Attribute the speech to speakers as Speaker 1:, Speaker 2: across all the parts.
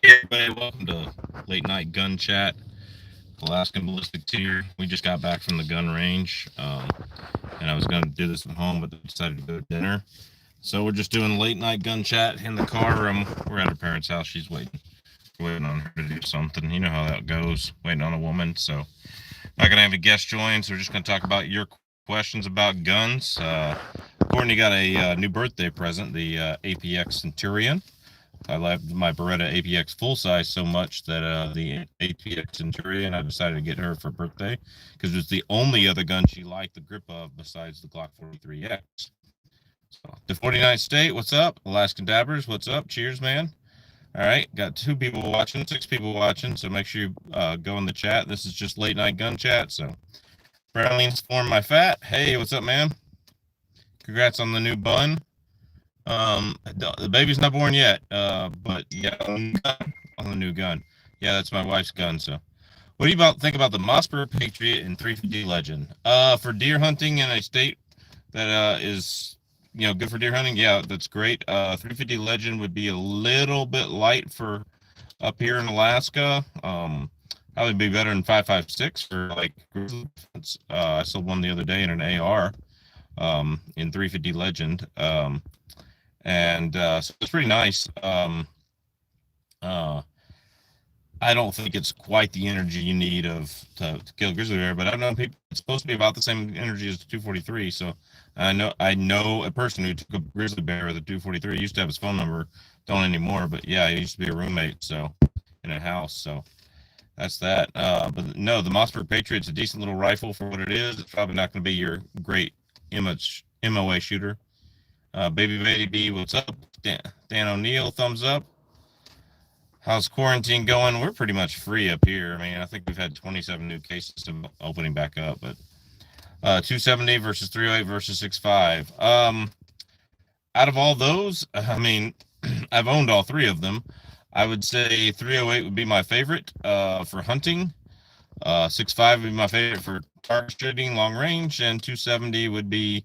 Speaker 1: Hey everybody, welcome to Late Night Gun Chat. Alaskan Ballistics here. We just got back from the gun range, and I was going to do this at home, but decided to go to dinner. So we're just doing late night gun chat in the car. We're at her parents' house. She's waiting on her to do something. You know how that goes, waiting on a woman. So not going to have a guest join, so we're just going to talk about your questions about guns. Courtney got a new birthday present, the APX Centurion. I loved my Beretta APX full size so much that the APX Centurion, I decided to get her for birthday because it's the only other gun she liked the grip of besides the Glock 43X. So, the 49th State, what's up? Alaskan Dabbers, what's up? Cheers, man. All right, got 2 people watching, 6 people watching, so make sure you go in the chat. This is just late night gun chat. So, Brownlee's form my fat. Hey, what's up, man? Congrats on the new bun. The baby's not born yet, but yeah, on the new gun. Yeah, that's my wife's gun. So, what do you think about the Mossberg Patriot and 350 Legend? For deer hunting in a state that is, good for deer hunting, yeah, that's great. 350 Legend would be a little bit light for up here in Alaska. Probably be better than 5.56 for like grizzly defense. I sold one the other day in an AR, in 350 Legend. So it's pretty nice. I don't think it's quite the energy you need to kill a grizzly bear, but I know people, it's supposed to be about the same energy as the 243. So I know a person who took a grizzly bear with a 243. He used to have his phone number, don't anymore, but yeah, he used to be a roommate, so in a house. So that's that. But no, the Mossberg Patriot's a decent little rifle for what it is. It's probably not going to be your great MOA shooter. Baby B, what's up? Dan O'Neill, thumbs up. How's quarantine going? We're pretty much free up here. I mean, I think we've had 27 new cases opening back up, but 270 versus 308 versus 6.5. Out of all those, I mean, I've owned all 3 of them. I would say 308 would be my favorite for hunting. 6.5 would be my favorite for target shooting, long range, and 270 would be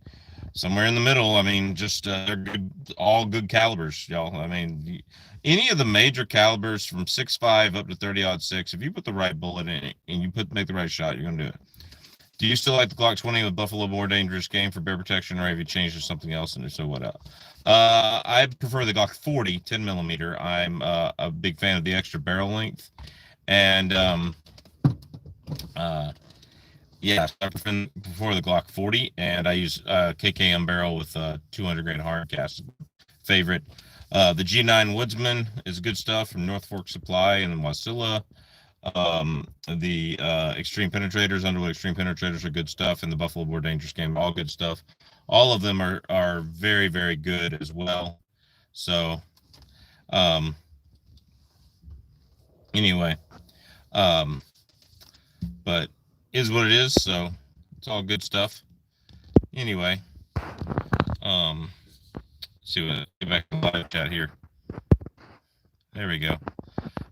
Speaker 1: somewhere in the middle. I mean, just they're good, all good calibers, y'all. I mean, any of the major calibers from 6.5 up to 30-06, if you put the right bullet in it and you make the right shot, you're gonna do it. Do you still like the Glock 20 with Buffalo more dangerous game for bear protection, or have you changed to something else? And if so, what else? I prefer the Glock 40 10 millimeter. I'm a big fan of the extra barrel length, and yeah, I prefer the Glock 40, and I use KKM barrel with 200 grain hard cast. Favorite. The G9 Woodsman is good stuff from North Fork Supply and Wasilla. The Extreme Penetrators, Underwood Extreme Penetrators are good stuff, and the Buffalo More Dangerous Game, all good stuff. All of them are very, very good as well. So, anyway, but is what it is, so it's all good stuff. Anyway, see what get back to the live chat here. There we go.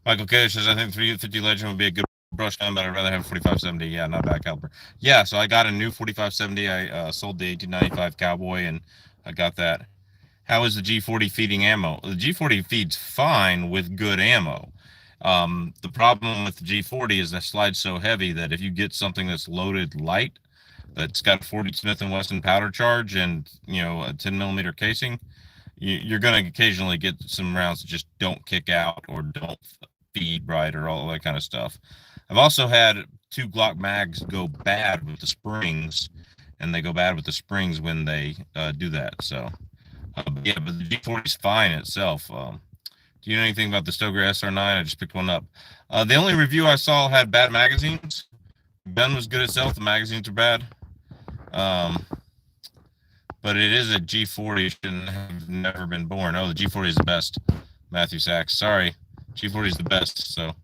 Speaker 1: Michael K says, I think 350 Legend would be a good brush gun, but I'd rather have 4570. Yeah, not bad caliber. Yeah, so I got a new 4570. I sold the 1895 Cowboy, and I got that. How is the G40 feeding ammo? The G40 feeds fine with good ammo. The problem with the G40 is that slide's so heavy that if you get something that's loaded light, that's got 40 Smith & Wesson powder charge and, a 10 millimeter casing, you're going to occasionally get some rounds that just don't kick out or don't feed right or all that kind of stuff. I've also had 2 Glock mags go bad with the springs, and they go bad with the springs when they do that. So, but the G40 is fine itself. Do you know anything about the Stoker SR9? I just picked one up. The only review I saw had bad magazines. The gun was good itself. The magazines are bad. But it is a G40. Shouldn't have never been born. Oh, the G40 is the best. Matthew Sachs. Sorry. G40 is the best. So,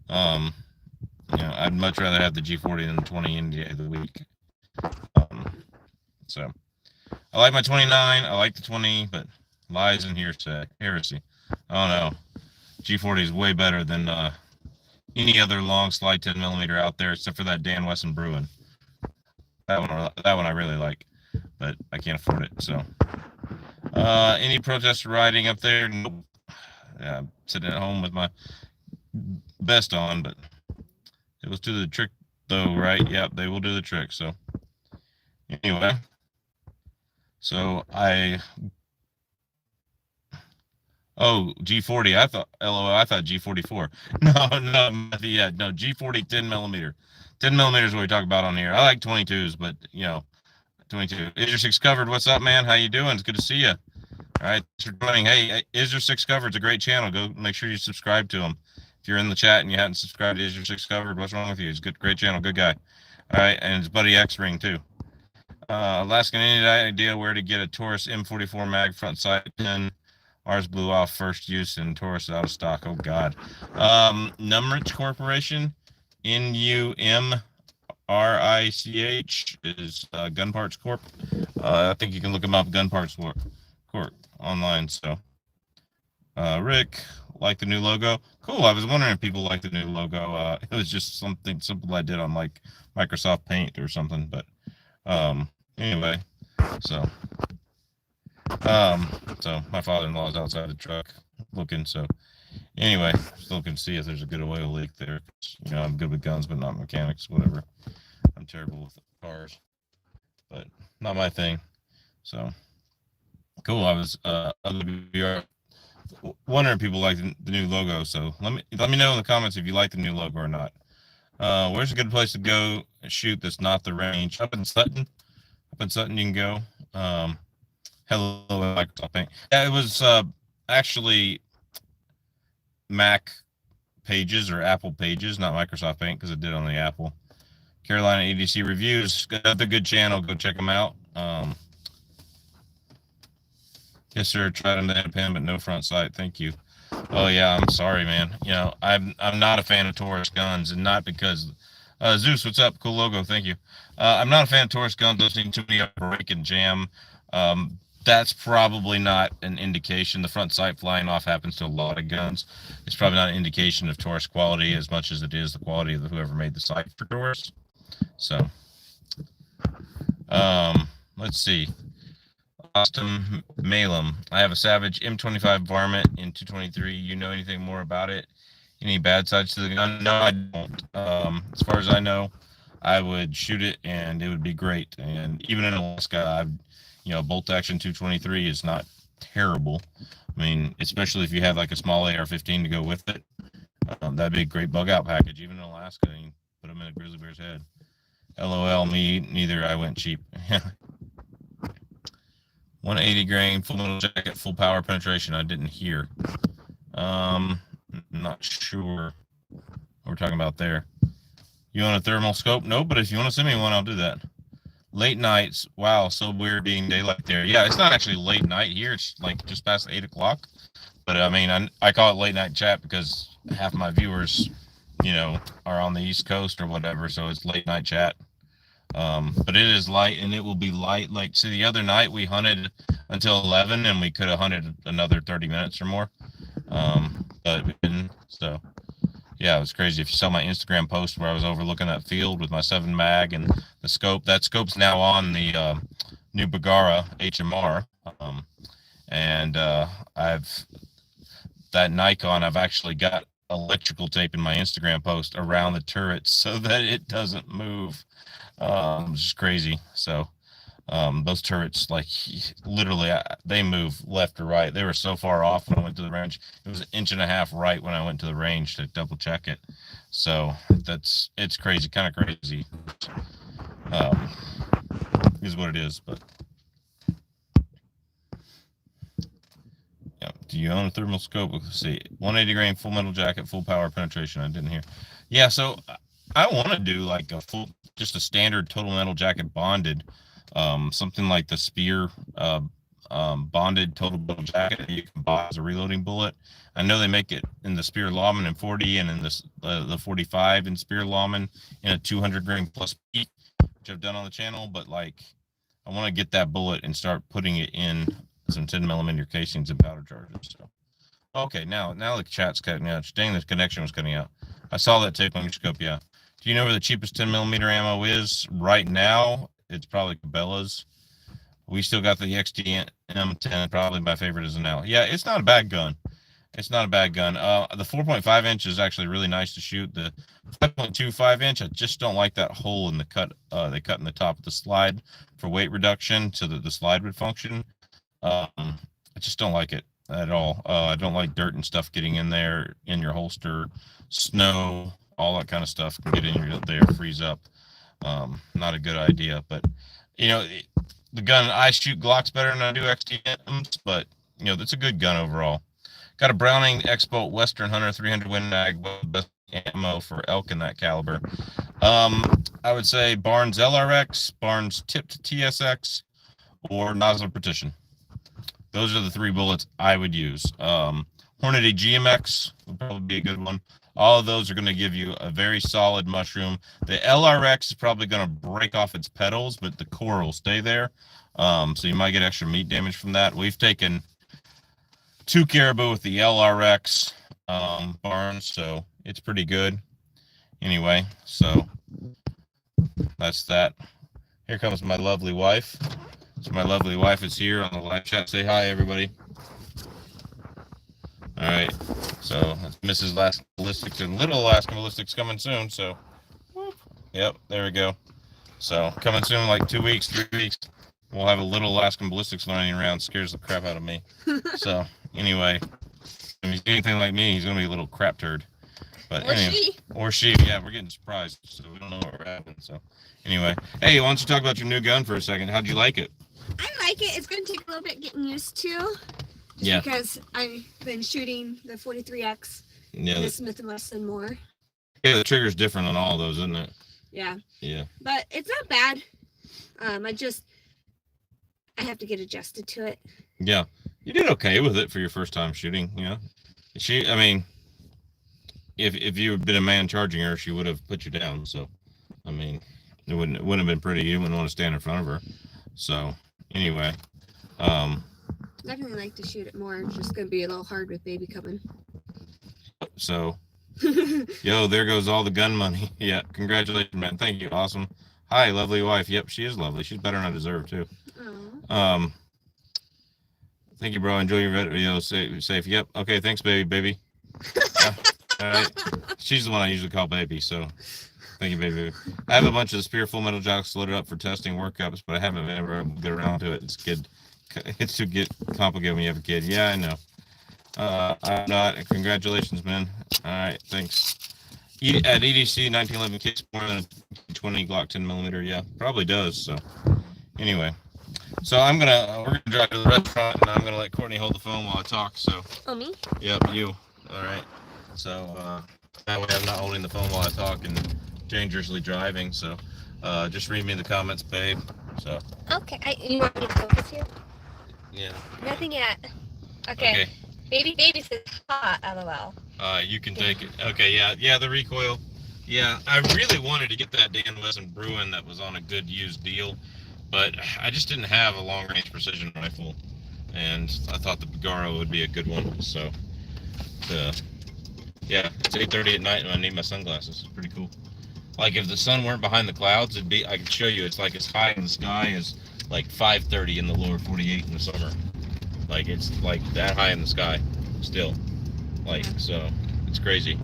Speaker 1: I'd much rather have the G40 than the 20 any day of the week. So, I like my 29. I like the 20, but lies and heresy. Oh no, G40 is way better than any other long slide 10 millimeter out there, except for that Dan Wesson Bruin. That one I really like, but I can't afford it. So, any protester riding up there? Nope. I'm sitting at home with my vest on, but it was to the trick though, right? Yep, they will do the trick. So anyway, so G40. I thought LOL. I thought G44. No, G40 10 millimeter. 10 millimeters is what we talk about on here. I like 22s, but 22. Is your six covered? What's up, man? How you doing? It's good to see you. All right, thanks for joining. Hey, Is Your Six Covered? It's a great channel. Go make sure you subscribe to him. If you're in the chat and you haven't subscribed to Is Your Six Covered, what's wrong with you? It's a great channel, good guy. All right, and his buddy X-Ring too. Alaskan, any idea where to get a Taurus M44 mag front sight pin? Ours blew off first use and Taurus out of stock. Oh God. Numrich Corporation, NUMRICH is Gun Parts Corp. I think you can look them up, Gun Parts Corp online. So, Rick, like the new logo? Cool. I was wondering if people like the new logo. It was just something simple I did on like Microsoft Paint or something. But anyway, so my father-in-law is outside the truck looking. So anyway, still can see if there's a good oil leak there. I'm good with guns, but not mechanics. Whatever. I'm terrible with cars, but not my thing. So cool. I was wondering if people like the new logo. So let me know in the comments if you like the new logo or not. Where's a good place to go shoot that's not the range? Up in Sutton. You can go. Hello, Microsoft Paint. Yeah, it was actually Mac Pages or Apple Pages, not Microsoft Paint, because it did on the Apple. Carolina ADC Reviews, another good channel. Go check them out. Yes, sir. Tried them to pen, but no front sight. Thank you. Oh yeah, I'm sorry, man. I'm not a fan of Taurus guns, and not because Zeus. What's up? Cool logo. Thank you. I'm not a fan of Taurus guns. I've seen too many break and jam. That's probably not an indication. The front sight flying off happens to a lot of guns. It's probably not an indication of Taurus quality as much as it is the quality of whoever made the sight for Taurus. So, let's see. Austin Malum. I have a Savage M25 Varmint in 223. You know anything more about it? Any bad sides to the gun? No, I don't. As far as I know, I would shoot it and it would be great. And even in Alaska, bolt action 223 is not terrible. I mean, especially if you have like a small AR-15 to go with it, that'd be a great bug out package. Even in Alaska, you can put them in a grizzly bear's head. LOL, me neither. I went cheap. 180 grain, full metal jacket, full power penetration. I didn't hear. Not sure what we're talking about there. You want a thermal scope? No, but if you want to send me one, I'll do that. Late nights. Wow, so weird being daylight there. Yeah, it's not actually late night here. It's like just past 8 o'clock. But I mean, I call it late night chat because half my viewers, are on the East Coast or whatever. So it's late night chat. But it is light, and it will be light. Like, so the other night we hunted until 11, and we could have hunted another 30 minutes or more. But we didn't. So yeah, it was crazy. If you saw my Instagram post where I was overlooking that field with my 7 mag and the scope, that scope's now on the new Bagara HMR. And that Nikon, I've actually got electrical tape in my Instagram post around the turret so that it doesn't move. It's just crazy. So those turrets, like, literally they move left or right. They were so far off when I went to the range. It was 1.5 inches right when I went to the range to double check it. So it's crazy, kind of crazy. Is what it is. But yeah, do you own a thermal scope? Let's see, 180 grain, full metal jacket, full power penetration. I didn't hear. Yeah, so I want to do like just a standard total metal jacket bonded, something like the Spear bonded total metal jacket that you can buy as a reloading bullet. I know they make it in the Spear Lawman in 40 and in the 45 in Spear Lawman in a 200 grain plus peak, which I've done on the channel. But like, I want to get that bullet and start putting it in some 10 millimeter casings and powder charges. So, okay, now the chat's cutting out. Dang, the connection was cutting out. I saw that tape on your scope. Yeah. Do you know where the cheapest 10 millimeter ammo is right now? It's probably Cabela's. We still got the XD M10. Probably my favorite is an L. Yeah, it's not a bad gun. It's not a bad gun. The 4.5 inch is actually really nice to shoot. The 5.25 inch, I just don't like that hole in the cut. They cut in the top of the slide for weight reduction so that the slide would function. I just don't like it at all. I don't like dirt and stuff getting in there, in your holster, snow, all that kind of stuff can get in your there, freeze up. Not a good idea, but you know, the gun, I shoot Glocks better than I do XTMs, but you know, it's a good gun overall. Got a Browning X-Bolt Western Hunter 300 Win Mag, best ammo for elk in that caliber. I would say Barnes LRX, Barnes Tipped TSX, or Nosler Petition. Those are the 3 bullets I would use. Hornady GMX would probably be a good one. All of those are going to give you a very solid mushroom. The LRX is probably going to break off its petals, but the core will stay there. So you might get extra meat damage from that. We've taken 2 caribou with the LRX Barnes, so it's pretty good. Anyway, so that's that. Here comes my lovely wife. So my lovely wife is here on the live chat. Say hi, everybody. All right. So that's Mrs. Alaskan Ballistics, and Little Alaskan Ballistics coming soon. So, whoop. Yep, there we go. So coming soon, like 2 weeks, 3 weeks. We'll have a Little Alaskan Ballistics running around. Scares the crap out of me. So anyway, if he's anything like me, he's gonna be a little crap turd. But anyway, or she. Yeah, we're getting surprised, so we don't know what we're having. So anyway, hey, why don't you talk about your new gun for a second? How'd you like it?
Speaker 2: I like it. It's going to take a little bit getting used to.
Speaker 1: Yeah.
Speaker 2: Because I've been shooting the 43X.
Speaker 1: Yeah.
Speaker 2: The Smith & Wesson more.
Speaker 1: Yeah, the trigger's different on all of those, isn't it?
Speaker 2: Yeah.
Speaker 1: Yeah.
Speaker 2: But it's not bad. I have to get adjusted to it.
Speaker 1: Yeah. You did okay with it for your first time shooting, you know? I mean, if you had been a man charging her, she would have put you down. So, I mean, it wouldn't have been pretty. You wouldn't want to stand in front of her. So, anyway.
Speaker 2: Definitely like to shoot it more. It's just going to be a little hard with baby coming.
Speaker 1: So, yo, there goes all the gun money. Yeah, congratulations, man. Thank you. Awesome. Hi, lovely wife. Yep, she is lovely. She's better than I deserve, too.
Speaker 2: Aww.
Speaker 1: Thank you, bro. Enjoy your video. Safe. Yep. Okay, thanks, baby. All right. She's the one I usually call baby, so thank you, baby. I have a bunch of the Spear Full Metal Jocks loaded up for testing workups, but I haven't been able to get around to it. It's to get complicated when you have a kid. Yeah, I know. I'm not. Congratulations, man. All right, thanks. At EDC, 1911 kicks more than a 20 Glock 10mm. Yeah, probably does. So anyway, so we're gonna drive to the restaurant, and I'm gonna let Courtney hold the phone while I talk. So.
Speaker 2: Oh, me?
Speaker 1: Yep, you. All right. So that way I'm not holding the phone while I talk and dangerously driving. So just read me the comments, babe. So.
Speaker 2: Okay. You want me to focus here?
Speaker 1: Yeah.
Speaker 2: Nothing yet. Okay. Baby says hot, LOL.
Speaker 1: You can take it. Okay, yeah, the recoil. Yeah, I really wanted to get that Dan Wesson Bruin that was on a good used deal, but I just didn't have a long-range precision rifle, and I thought the Pagaro would be a good one. So, yeah, it's 8:30 at night, and I need my sunglasses. It's pretty cool. Like if the sun weren't behind the clouds, I could show you. It's like as high in the sky as like 5:30 in the lower 48 in the summer. Like it's like that high in the sky still. Like, so it's crazy.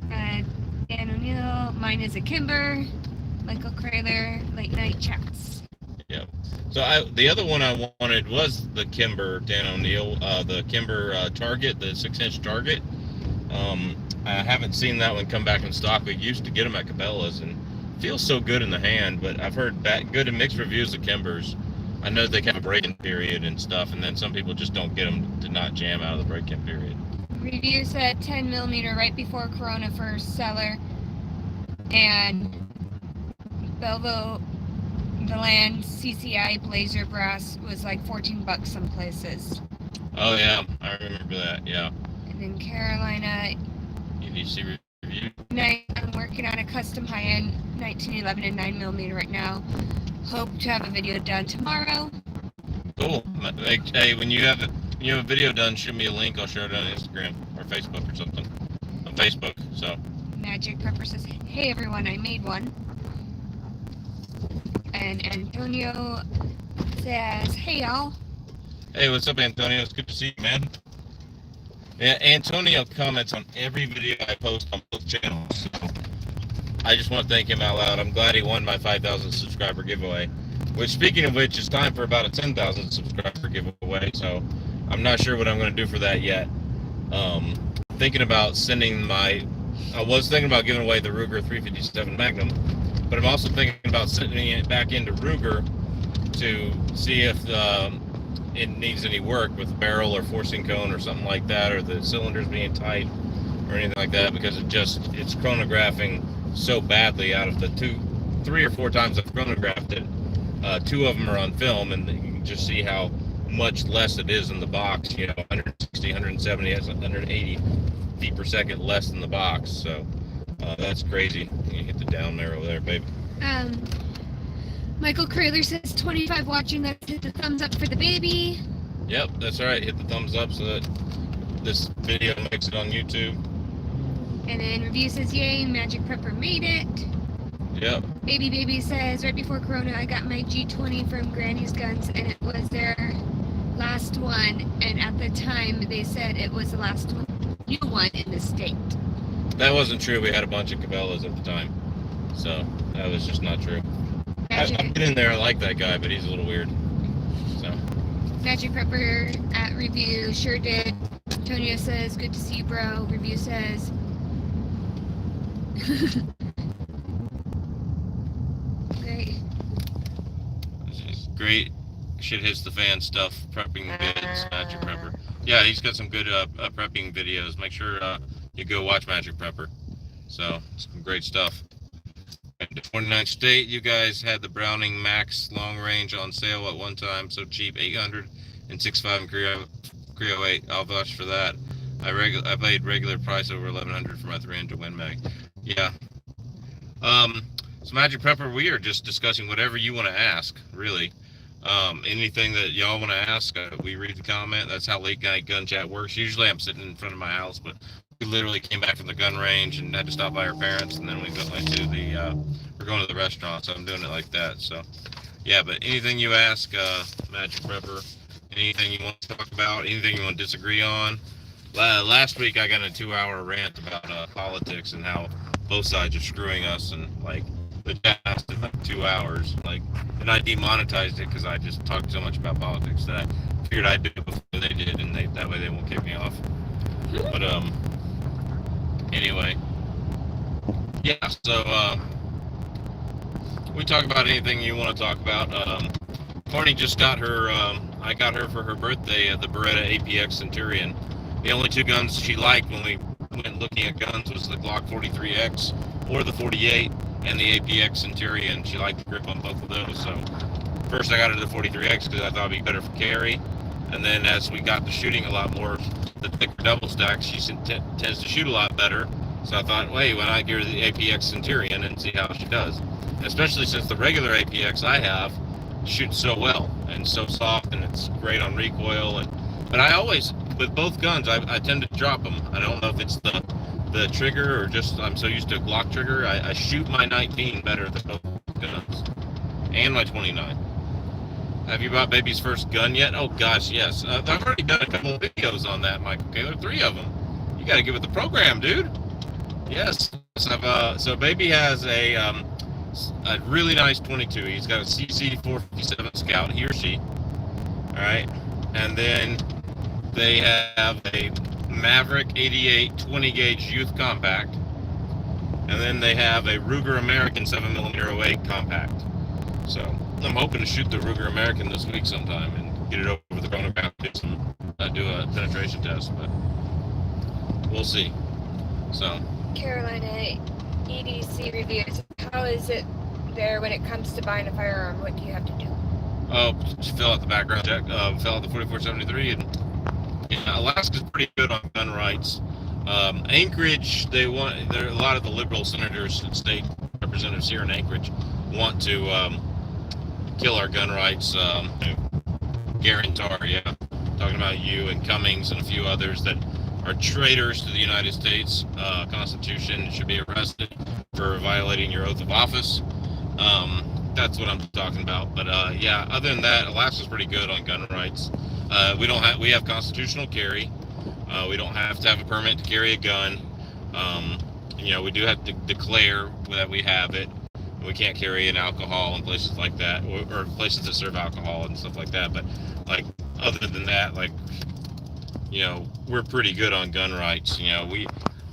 Speaker 2: Dan O'Neill, mine is a Kimber, Michael Kraler, late night chats.
Speaker 1: Yeah. So the other one I wanted was the Kimber, Dan O'Neill, the Kimber Target, the 6-inch Target. I haven't seen that one come back in stock. We used to get them at Cabela's, and it feels so good in the hand, but I've heard good and mixed reviews of Kimbers. I know they have a break-in period and stuff, and then some people just don't get them to not jam out of the break-in period.
Speaker 2: Review said 10mm right before Corona first seller, and Belvo Deland CCI Blazer Brass was like $14 some places.
Speaker 1: Oh yeah, I remember that. Yeah.
Speaker 2: And then Carolina.
Speaker 1: EDC review.
Speaker 2: I'm working on a custom high-end 1911 and 9mm right now. Hope to have a video done tomorrow.
Speaker 1: Cool. Hey, when you have a video done, shoot me a link. I'll share it on Instagram or Facebook or something. On Facebook. So.
Speaker 2: Magic Pepper says, "Hey everyone, I made one." And Antonio says, "Hey y'all."
Speaker 1: Hey, what's up, Antonio? It's good to see you, man. Yeah, Antonio comments on every video I post on both channels. So I just want to thank him out loud. I'm glad he won my 5,000 subscriber giveaway. Which, speaking of which, it's time for about a 10,000 subscriber giveaway. So I'm not sure what I'm going to do for that yet. Thinking about sending I was thinking about giving away the Ruger 357 Magnum, but I'm also thinking about sending it back into Ruger to see if it needs any work with barrel or forcing cone or something like that, or the cylinders being tight or anything like that, because it's chronographing so badly. Out of the 3 or 4 times I've chronographed it, 2 of them are on film, and you can just see how much less it is in the box. 160, 170, 180 feet per second less than the box. So that's crazy. You hit the down arrow there, babe.
Speaker 2: Michael Kraler says 25 watching. Let's hit the thumbs up for the baby.
Speaker 1: Yep, that's right. Hit the thumbs up so that this video makes it on YouTube.
Speaker 2: And then Review says, yay, Magic Prepper made it.
Speaker 1: Yep.
Speaker 2: Baby says, right before Corona, I got my G20 from Granny's Guns, and it was their last one. And at the time, they said it was the last new one in the state. That
Speaker 1: wasn't true. We had a bunch of Cabela's at the time. So that was just not true. I've been in there. I like that guy, but he's a little weird. So.
Speaker 2: Magic Prepper at Review sure did. Antonio says, good to see you, bro. Review says... Great.
Speaker 1: This is great. Shit hits the fan stuff. Prepping vids, Magic Prepper. Yeah, he's got some good prepping videos. Make sure you go watch Magic Prepper. So, some great stuff. And the 29th State, you guys had the Browning Max long range on sale at one time. So cheap, 800 and 6.5 and Creo 8. I'll vouch for that. I paid regular price over 1,100 for my 300 Win Mag. Yeah. So Magic Prepper, we are just discussing whatever you want to ask, really. Anything that y'all want to ask, we read the comment. That's how late night gun chat works. Usually I'm sitting in front of my house, but we literally came back from the gun range and had to stop by our parents, and then we went to we're going to the restaurant, so I'm doing it like that. So yeah, but anything you ask, Magic Prepper, anything you want to talk about, anything you want to disagree on. Last week I got a 2-hour rant about politics and how both sides are screwing us, and like the chat lasted like 2 hours, and I demonetized it because I just talked so much about politics that I figured I'd do it before they did, and that way they won't kick me off. But anyway, yeah. So we talk about anything you want to talk about. Barney just got her. I got her for her birthday the Beretta APX Centurion. The only 2 guns she liked when we went looking at guns was the Glock 43X or the 48 and the APX Centurion. She liked the grip on both of those. So first I got her the 43X because I thought it'd be better for carry. And then as we got to shooting a lot more, the thicker double stacks, she tends to shoot a lot better. So I thought, wait, why not give her the APX Centurion and see how she does? Especially since the regular APX I have shoots so well and so soft, and it's great on recoil. But I always, with both guns, I tend to drop them. I don't know if it's the trigger or just I'm so used to a Glock trigger. I shoot my 19 better than both guns, and my 29. Have you bought baby's first gun yet? Oh gosh, yes. I've already done a couple of videos on that, Michael Kaler. 3 of them. You got to get with the program, dude. Yes. So baby has a really nice 22. He's got a CC 457 Scout, he or she. All right, and then they have a Maverick 88 20 gauge youth compact, and then they have a Ruger American 7mm 08 compact. So I'm hoping to shoot the Ruger American this week sometime and get it over the chronograph, do a penetration test, but we'll see. So
Speaker 2: Carolina EDC reviews. How is it there when it comes to buying a firearm? What do you have to do?
Speaker 1: Oh, just fill out the background check, fill out the 4473, and yeah, Alaska's pretty good on gun rights. Anchorage, there are a lot of the liberal senators and state representatives here in Anchorage want to kill our gun rights. Guarantor, yeah, talking about you and Cummings and a few others that are traitors to the United States Constitution, should be arrested for violating your oath of office. That's what I'm talking about. But yeah, other than that, Alaska's pretty good on gun rights. We have constitutional carry. We don't have to have a permit to carry a gun. We do have to declare that we have it. We can't carry an alcohol in places like that, or places that serve alcohol and stuff like that. But like other than that, like we're pretty good on gun rights.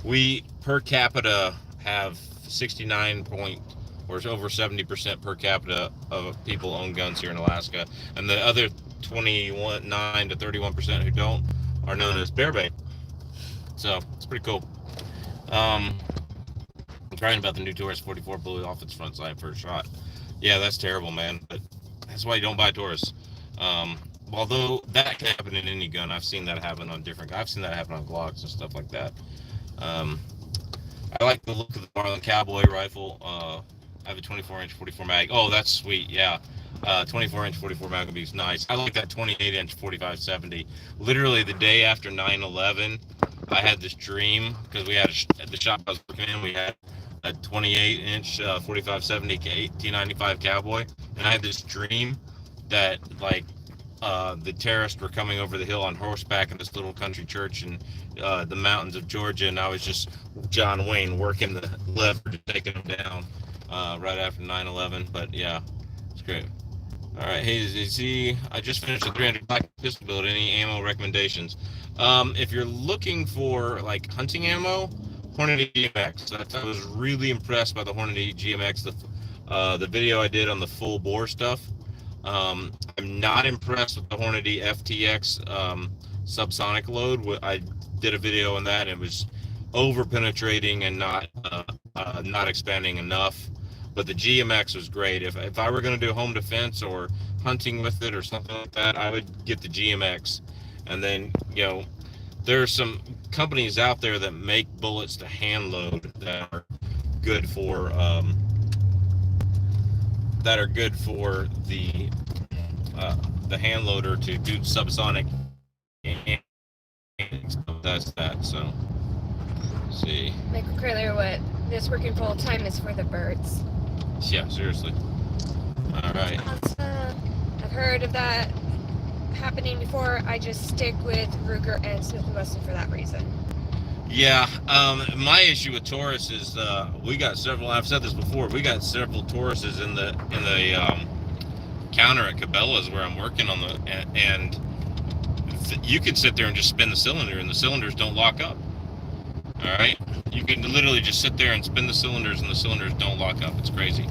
Speaker 1: We per capita have 69 point or over 70% per capita of people own guns here in Alaska, and the other 9 to 31% who don't are known as barebait. So it's pretty cool. I'm crying about the new Taurus 44 blew off its front sight first shot. Yeah, that's terrible, man. But that's why you don't buy Taurus. Although that can happen in any gun. I've seen that happen on I've seen that happen on Glocks and stuff like that. I like the look of the Marlin Cowboy rifle. I have a 24-inch 44 mag. Oh, that's sweet. Yeah. 24-inch 44 mag would be nice. I like that 28-inch 4570. Literally the day after 9/11, I had this dream because we had at the shop I was working in, we had a 28-inch 4570 T95 Cowboy, and I had this dream that the terrorists were coming over the hill on horseback in this little country church in the mountains of Georgia, and I was just John Wayne working the lever to taking them down right after 9/11. But yeah, it's great. All right, hey, I just finished a 300 black pistol build. Any ammo recommendations? If you're looking for like hunting ammo, Hornady GMX. I was really impressed by the Hornady GMX. The video I did on the full bore stuff. I'm not impressed with the Hornady FTX subsonic load. I did a video on that. And it was over penetrating and not expanding enough. But the GMX was great. If I were going to do home defense or hunting with it or something like that, I would get the GMX. And then there are some companies out there that make bullets to hand load that are good for the hand loader to do subsonic. That's that. So, let's see.
Speaker 2: Michael Curler, what this working full time is for the birds.
Speaker 1: Yeah, seriously. All right.
Speaker 2: Awesome. I've heard of that happening before. I just stick with Ruger and Smith & Wesson for that reason.
Speaker 1: Yeah, my issue with Taurus is we got several. I've said this before. We got several Tauruses in the counter at Cabela's where I'm working on and you can sit there and just spin the cylinder, and the cylinders don't lock up. All right, you can literally just sit there and spin the cylinders, and the cylinders don't lock up. It's crazy.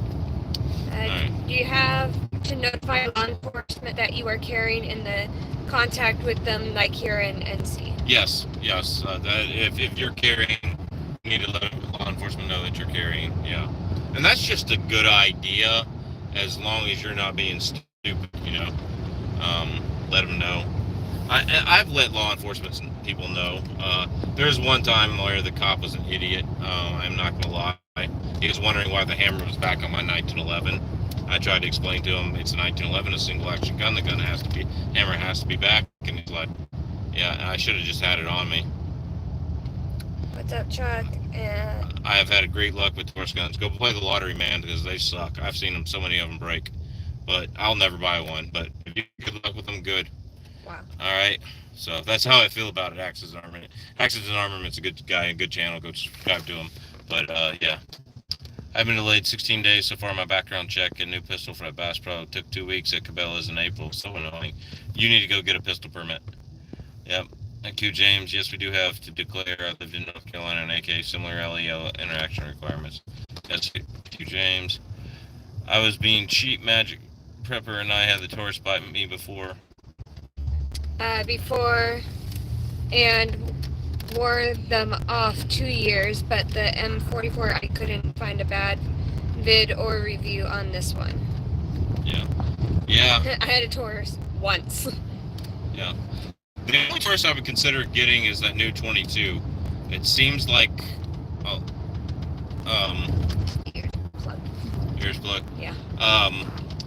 Speaker 2: Right. Do you have to notify law enforcement that you are carrying in the contact with them, like here in NC?
Speaker 1: Yes. That if you're carrying, you need to let law enforcement know that you're carrying. Yeah, and that's just a good idea, as long as you're not being stupid. Let them know. I've let law enforcement people know. There's one time where the cop was an idiot. I'm not gonna lie. He was wondering why the hammer was back on my 1911. I tried to explain to him it's a 1911, a single action gun. The hammer has to be back. And he's like, yeah, I should have just had it on me.
Speaker 2: What's up, Chuck?
Speaker 1: I have had great luck with Taurus guns. Go play the lottery, man, because they suck. I've seen them, so many of them break. But I'll never buy one. But if you get good luck with them, good.
Speaker 2: Wow.
Speaker 1: All right. So that's how I feel about it. Axis Armament. Axis Armament's a good guy, a good channel. Go subscribe to him. But yeah. I've been delayed 16 days so far. My background check and new pistol for a Bass Pro took 2 weeks at Cabela's in April. So annoying. You need to go get a pistol permit. Yep. Thank you, James. Yes, we do have to declare I lived in North Carolina and AK similar LEO interaction requirements. Yes, thank you, James. I was being cheap magic prepper and I had the Taurus bite me before.
Speaker 2: And wore them off 2 years, but the M44 I couldn't find a bad vid or review on this one.
Speaker 1: Yeah.
Speaker 2: I had a Taurus once.
Speaker 1: Yeah. The only Taurus I would consider getting is that new 22. It seems like ears plug.
Speaker 2: Yeah.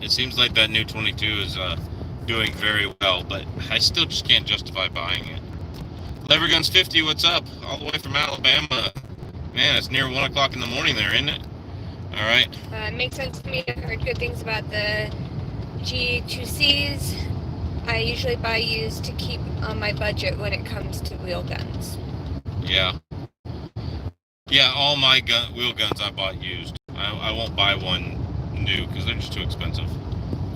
Speaker 1: It seems like that new 22 is doing very well, but I still just can't justify buying it. Leverguns 50, what's up? All the way from Alabama. Man, it's near 1 o'clock in the morning there, isn't it? All right.
Speaker 2: It makes sense to me. I've heard good things about the G2Cs. I usually buy used to keep on my budget when it comes to wheel guns.
Speaker 1: Yeah. Yeah, all my wheel guns I bought used. I won't buy one new because they're just too expensive.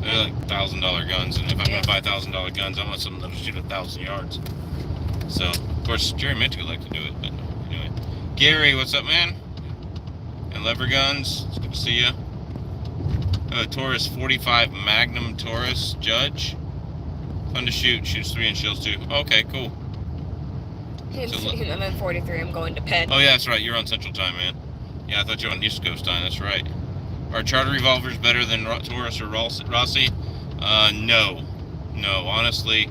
Speaker 1: They're like $1,000 guns, and if I'm gonna buy $1,000 guns, I want something that'll shoot 1,000 yards. So, of course, Jerry Minter would like to do it, but anyway. Gary, what's up, man? And Lever Guns, it's good to see you. Taurus 45 Magnum Taurus Judge. Fun to shoot. Shoots 3-inch shells too. Okay, cool.
Speaker 2: I'm at 43. I'm going to bed.
Speaker 1: Oh yeah, that's right. You're on Central Time, man. Yeah, I thought you were on East Coast Time. That's right. Are Charter revolvers better than Taurus or Rossi? No. Honestly,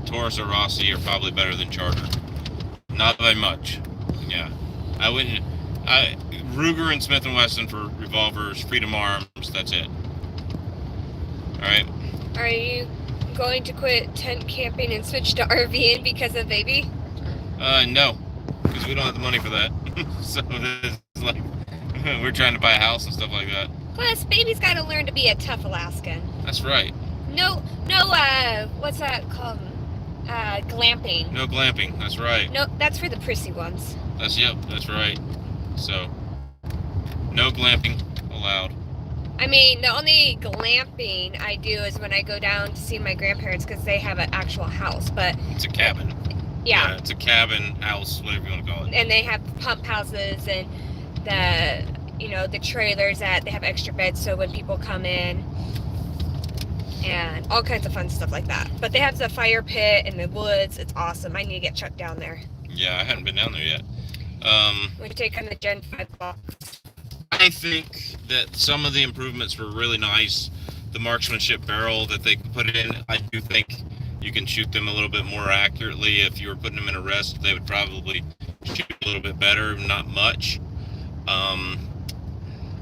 Speaker 1: Taurus or Rossi are probably better than Charter. Not by much. Yeah, I wouldn't. Ruger and Smith & Wesson for revolvers. Freedom Arms. That's it. All right.
Speaker 2: Are you going to quit tent camping and switch to RVing because of baby?
Speaker 1: No, because we don't have the money for that. So it's like we're trying to buy a house and stuff like that.
Speaker 2: Plus, baby's got to learn to be a tough Alaskan.
Speaker 1: That's right.
Speaker 2: No, what's that called? Glamping.
Speaker 1: No glamping. That's right.
Speaker 2: No, that's for the prissy ones.
Speaker 1: That's right. So, no glamping allowed.
Speaker 2: I mean, the only glamping I do is when I go down to see my grandparents because they have an actual house, but...
Speaker 1: It's a cabin.
Speaker 2: Yeah.
Speaker 1: It's a cabin, house, whatever you want to call it.
Speaker 2: And they have pump houses and the trailers that they have extra beds so when people come in and all kinds of fun stuff like that. But they have the fire pit in the woods. It's awesome. I need to get Chuck down there.
Speaker 1: Yeah, I haven't been down there yet.
Speaker 2: We take on the Gen 5 box.
Speaker 1: I think that some of the improvements were really nice. The marksmanship barrel that they put in, I do think you can shoot them a little bit more accurately. If you were putting them in a rest, they would probably shoot a little bit better, not much.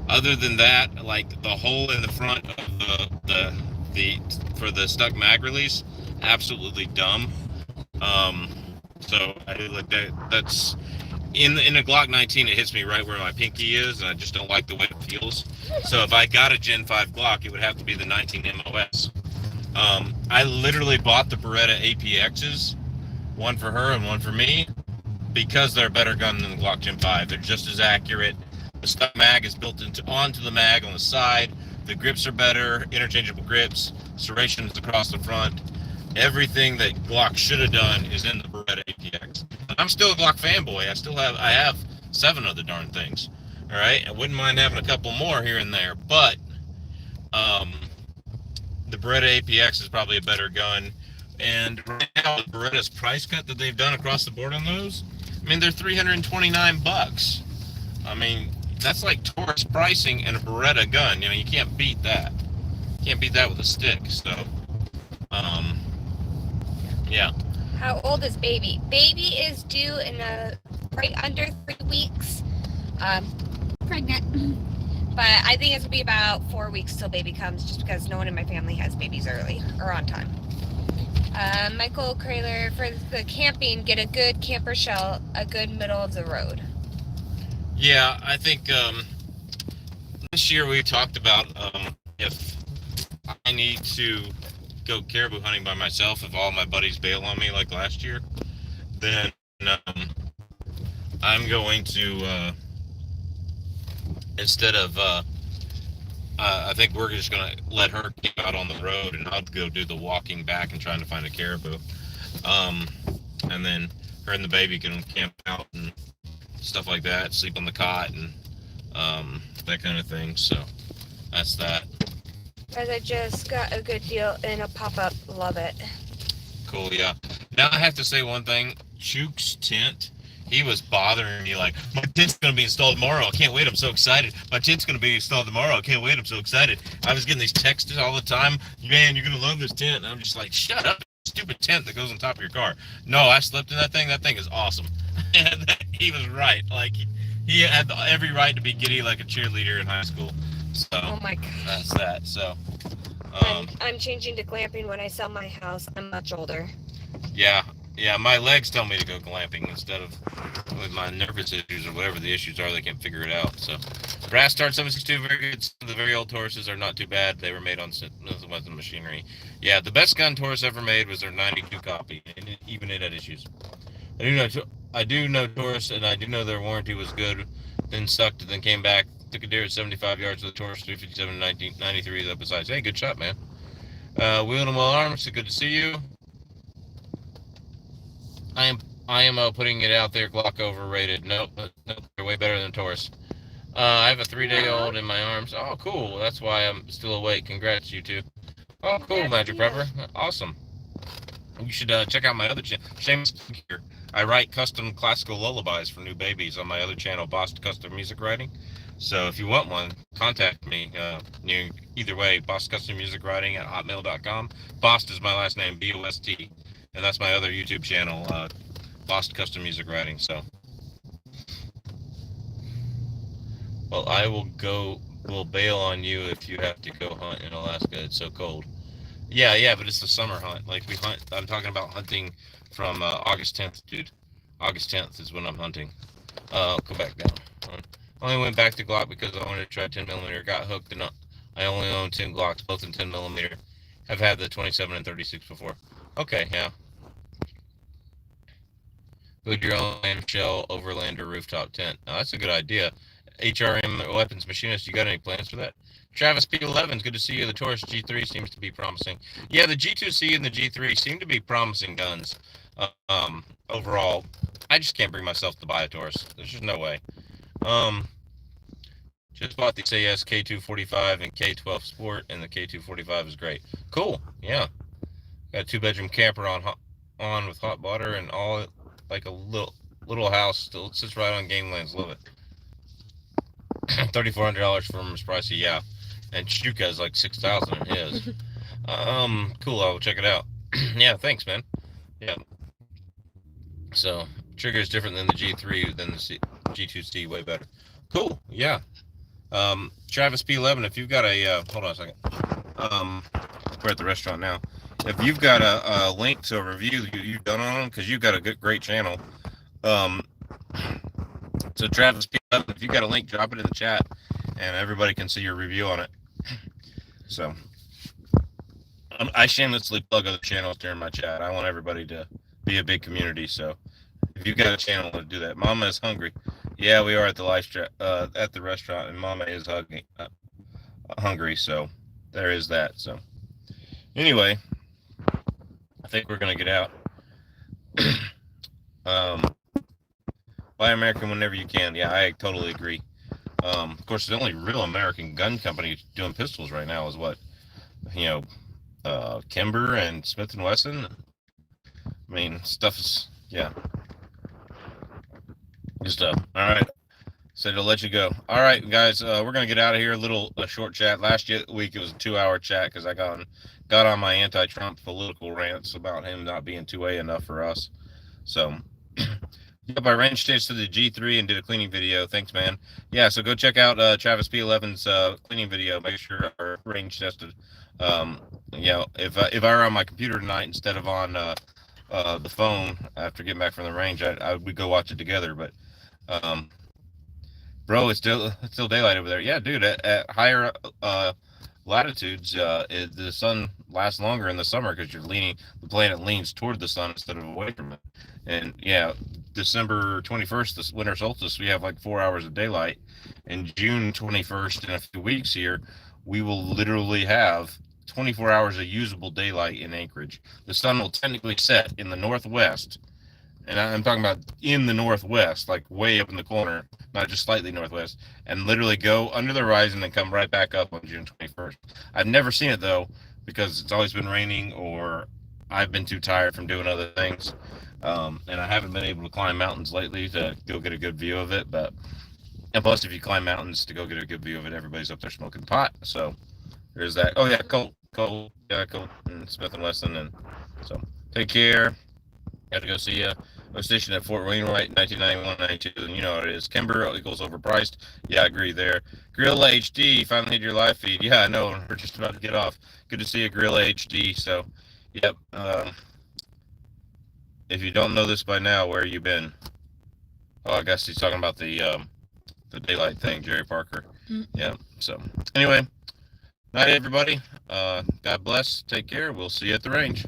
Speaker 1: Other than that, like the hole in the front of for the stuck mag release, absolutely dumb. So I like that. That's in a Glock 19. It hits me right where my pinky is, and I just don't like the way it feels. So if I got a Gen 5 Glock, it would have to be the 19 MOS. I literally bought the Beretta APXs, one for her and one for me, because they're a better gun than the Glock Gen 5. They're just as accurate. The stuck mag is built onto the mag on the side. The grips are better, interchangeable grips, serrations across the front. Everything that Glock should have done is in the Beretta APX. I'm still a Glock fanboy. I have 7 of the darn things. All right, I wouldn't mind having a couple more here and there, but the Beretta APX is probably a better gun. And right now, the Beretta's price cut that they've done across the board on those, I mean, they're $329. I mean, that's like Taurus pricing and a Beretta gun. You know, you can't beat that. You can't beat that with a stick. So, yeah.
Speaker 2: How old is baby? Baby is due in right under 3 weeks. Pregnant. But I think it's going to be about 4 weeks till baby comes, just because no one in my family has babies early or on time. Michael Kraler, for the camping, get a good camper shell, a good middle of the road.
Speaker 1: Yeah, I think this year we talked about if I need to go caribou hunting by myself, if all my buddies bail on me like last year, then I'm going to, instead of, I think we're just going to let her keep out on the road, and I'll go do the walking back and trying to find a caribou. And then her and the baby can camp out and stuff like that, sleep on the cot and that kind of thing. So that's that.
Speaker 2: Guys, I just got a good deal in a pop-up. Love it.
Speaker 1: Cool, yeah. Now I have to say one thing. Chook's tent, he was bothering me like, my tent's going to be installed tomorrow. I can't wait. I'm so excited. My tent's going to be installed tomorrow. I can't wait. I'm so excited. I was getting these texts all the time. Man, you're going to love this tent. And I'm just like, shut up. Stupid tent that goes on top of your car. No, I slept in that thing. That thing is awesome. And he was right. Like, he had every right to be giddy like a cheerleader in high school. So,
Speaker 2: oh my gosh.
Speaker 1: That's that. So,
Speaker 2: I'm changing to glamping when I sell my house. I'm much older.
Speaker 1: Yeah, Yeah, my legs tell me to go glamping instead of with my nervous issues or whatever the issues are. They can't figure it out. So, Brass Start 762, very good. The very old Tauruses are not too bad. They were made on Weapon machinery. Yeah, the best gun Taurus ever made was their 92 copy, and even it had issues. I do know, I do know Taurus, and I do know their warranty was good. Then sucked, and then came back. Took a deer at 75 yards with the Taurus 357 1993. That besides, hey, good shot, man. Wheel and Well Arms, so good to see you. I am putting it out there. Glock overrated. Nope, they're way better than Taurus. I have a 3-day-old in my arms. Oh, cool. That's why I'm still awake. Congrats, you two. Oh, cool, Magic Prepper. Awesome. You should check out my other channel. Shameless here. I write custom classical lullabies for new babies on my other channel, Boss Custom Music Writing. So if you want one, contact me. Either way, Boss Custom Music Writing at hotmail.com. Bost is my last name, B-O-S-T. And that's my other YouTube channel, Boss Custom Music Writing. So, well, I will bail on you if you have to go hunt in Alaska. It's so cold. Yeah, but it's the summer hunt. Like we hunt. I'm talking about hunting from August 10th, dude. August 10th is when I'm hunting. Go back down. I only went back to Glock because I wanted to try 10mm. Got hooked, and I only own 10 Glocks, both in 10mm. I've had the 27 and 36 before. Okay, yeah. Build your own shell overlander rooftop tent. Now, that's a good idea. HRM Weapons Machinist, you got any plans for that? Travis P11, it's good to see you. The Taurus G3 seems to be promising. Yeah, the G2C and the G3 seem to be promising guns. Overall, I just can't bring myself to buy a Taurus. There's just no way. Just bought the SAS K245 and K12 Sport, and the K245 is great. Cool, yeah. Got a 2-bedroom camper on with hot water and all, like a little house. Still sits right on Gamelands. Love it. $3,400 from his pricey, yeah. And Chuka is like $6,000 in his. Cool. I will check it out. Yeah, thanks, man. Yeah. So trigger is different than the G3 than the G2C. Way better. Cool. Yeah. Travis P11, if you've got a hold on a second. We're at the restaurant now. If you've got a link to a review you've done on them, because you've got a great channel. So Travis P11, if you've got a link, drop it in the chat, and everybody can see your review on it. So I shamelessly plug other channels during my chat. I want everybody to be a big community. So if you've got a channel to do that, Mama is hungry. Yeah, we are at the at the restaurant, and Mama is hungry. So there is that. So anyway, I think we're gonna get out. Buy American whenever you can. Yeah, I totally agree. Of course, the only real American gun company doing pistols right now is what, Kimber and Smith & Wesson. I mean, stuff is, yeah. Good stuff. All right. So to let you go. All right, guys, we're going to get out of here. A short chat. Last week, it was a 2-hour chat because I got on my anti-Trump political rants about him not being 2A enough for us. So... Yep, I range staged to the G3 and did a cleaning video. Thanks, man. Yeah, so go check out Travis P11's cleaning video. Make sure our range tested. If I were on my computer tonight instead of on the phone after getting back from the range, I would go watch it together. But bro, it's still daylight over there. Yeah, dude, at higher latitudes, the sun lasts longer in the summer because the planet leans toward the sun instead of away from it. And yeah, December 21st, this winter solstice, we have like 4 hours of daylight. And June 21st, in a few weeks here, we will literally have 24 hours of usable daylight in Anchorage. The sun will technically set in the northwest, and I'm talking about in the northwest, like way up in the corner, not just slightly northwest, and literally go under the horizon and come right back up on June 21st. I've never seen it though, because it's always been raining or I've been too tired from doing other things. And I haven't been able to climb mountains lately to go get a good view of it. And plus, if you climb mountains to go get a good view of it, everybody's up there smoking pot. So there's that. Oh yeah, Colt, and Smith & Wesson, and so take care. Got to go see I was stationed at Fort Wainwright, 1991-92, and you know what it is. Kimber equals overpriced. Yeah, I agree there. Grill HD, finally need your live feed. Yeah, I know. We're just about to get off. Good to see you, Grill HD. So, yep. if you don't know this by now, where you been? Oh, I guess he's talking about the daylight thing, Jerry Parker. Yeah. So anyway, night everybody. God bless. Take care. We'll see you at the range.